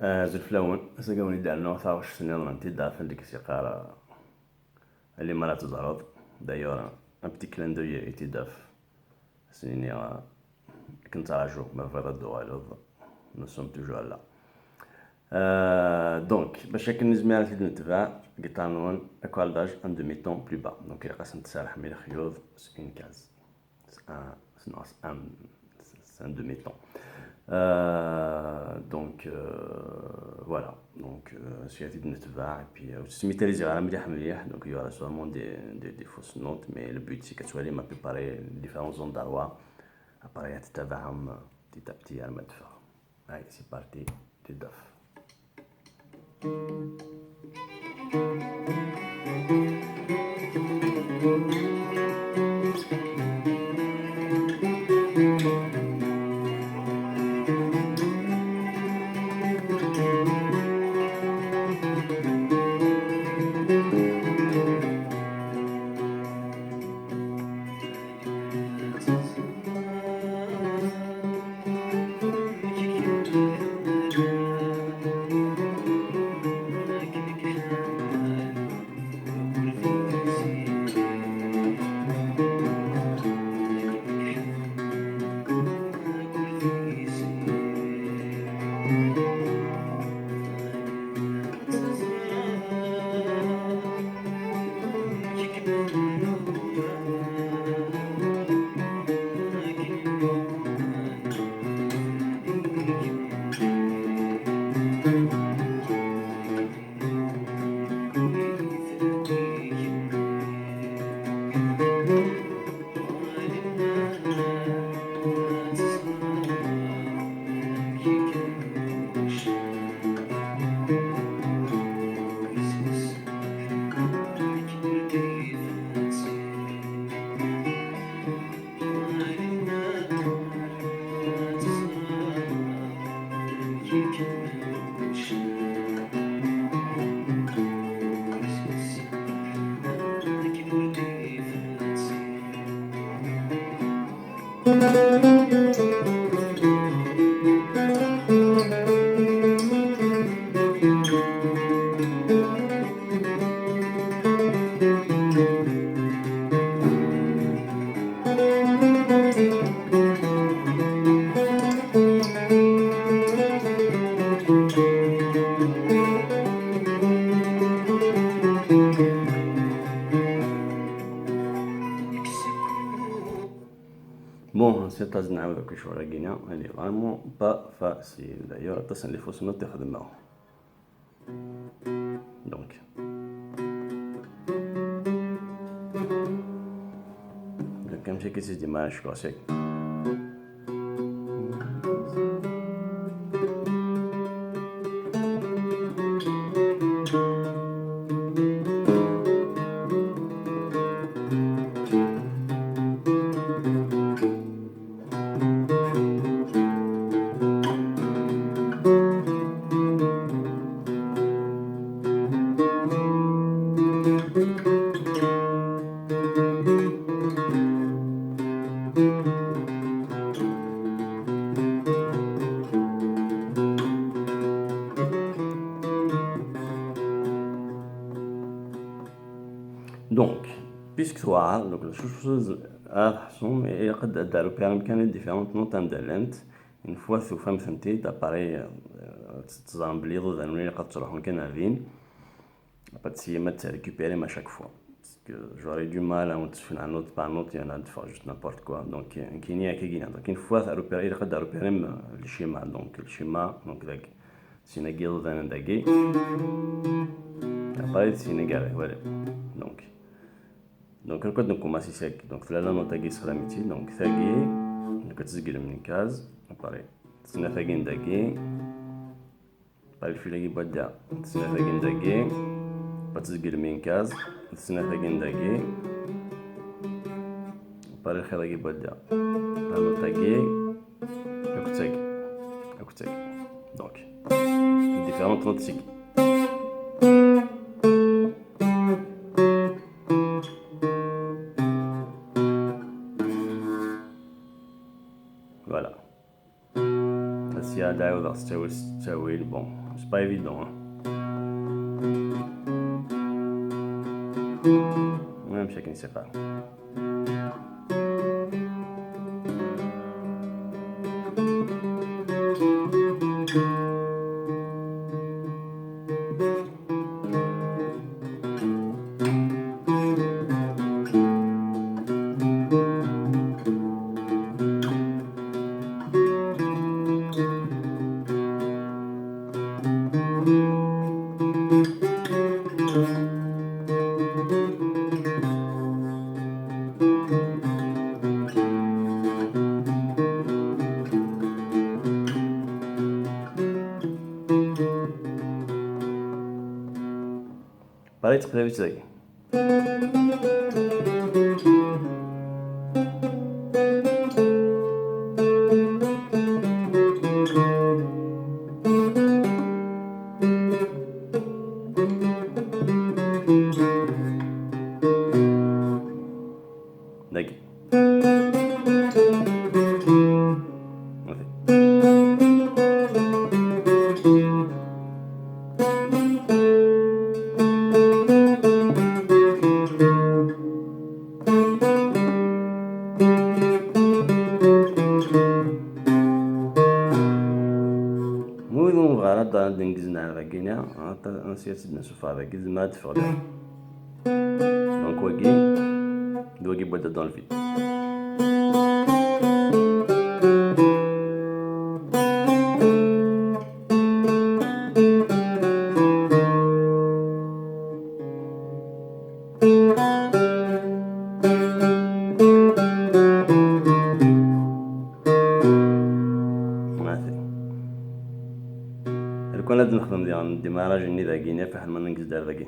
زلفلاون ساقوني دارنا ثاوش سنين رانتي دافن ديك سيقارا اللي مرات تزرد دايورا ان بتي كلان دوي ايتي داف سنيني كنت راجو ما فيرا دوالوض نو سوم توجور لا. دونك باش هكا نزمي تزيد نتبع قطانون اكوالداج ان دومي طون بلو با، دونك إلا قاس نتسارح مي الخيوط سي اون كاز ان دومي طون. دونك فوالا دونك سياتي نتبع بي سميتاليزي على مليح مليح، دونك يورا سوامون دي فوس نوت، مي لو بوت سي كتولي ما بريباري ديفيرون زون داروا اباري تتبعهم بتي بتي على ما تفهم. هاي سي بارتي تدف. بون سي تاز نعاود كل شويه كينا اللي فريمون با فاسيل دايوغ تصل لي فوس نوت تخدمهم دونك كنمشي كيسيدي مع الكلاسيك. دونك بيسك توعر دونك شوز حسوم يقد دارو بيرم كان ديفيرونت نوت اندالنت اون فوا ثوفا فهمتي داباري تزرم بلي ضد انوني قد تروحون كان فين با تسيما تريكوبيري ما شاك فوا باسكو جوري دو مال اون تفين ان نوت با نوت يانا دفع جوست نابورت كوا دونك كينيا كينا دونك اون فوا روبيري قد روبيري الشيما دونك الشيما دونك داك سينا كيض ذان داكي اباري سينا كاري ولا دونك نكون نكوماسي ساك دونك في لا نوت تاكي سخراميتي دونك ثاقي كتسجل من كاز اباري تسنا ثاقي نداكي باري الفيلاكي بدا تسنا ثاقي نداكي بتسجل من كاز تسنا ثاقي نداكي باري الخيراكي بدا لا نوت تاكي اكو تاكي دونك ديفيرونت نوت تاكي. فوالا هسيا دايو ضغط تساوي بون c'est pas évident. Hein. Ouais, chacun sait pas. Parei de escrever isso aí. Daqui. مو غلط عند نجزنا رجينا نسيت نشوف هذا جز ما تفعله donc وجي دوجي بدأ dans le vide. كون لازم نخدم ديال الديماراج اني ذاكينيا فحال ما ننقز دار ذاكي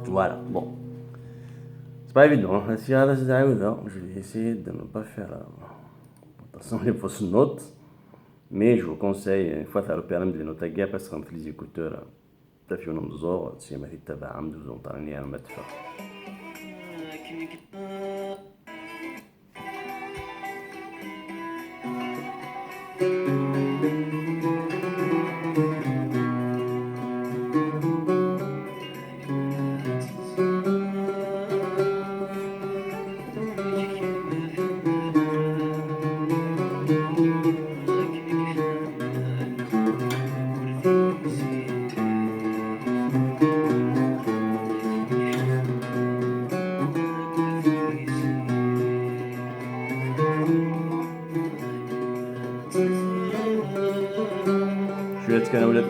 Voilà, bon. C'est pas évident. Si je vais essayer de ne pas faire attention les fausses notes. Mais je vous conseille, une fois faire le permis de noter gap, parce que les écouteurs, t'as fait un nombre si ma fille t'a âme de vous entendre à mettre ça. شوية كان أولاد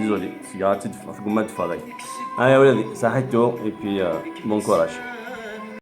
ديزولي سيجارتي في قمة تفاضي. ها يا ولدي صحيتو اي بي بون كوراج.